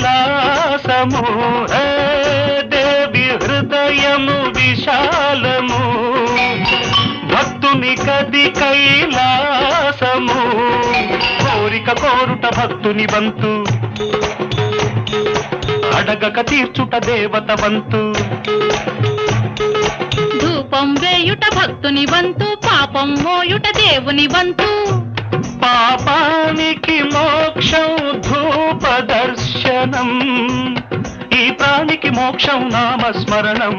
ఉల్లాసము దేవి హృదయము విశాలము భక్తుని కది కైలాసము కోరిక కోరుట భక్తుని వంతు అడగక తీర్చుట దేవత వంతు ధూపం వేయుట భక్తుని వంతు పాపం మోయుట దేవుని వంతు పాపానికి మోక్షం ధూప దర్శనం ఈ ప్రాణికి మోక్షం నామస్మరణం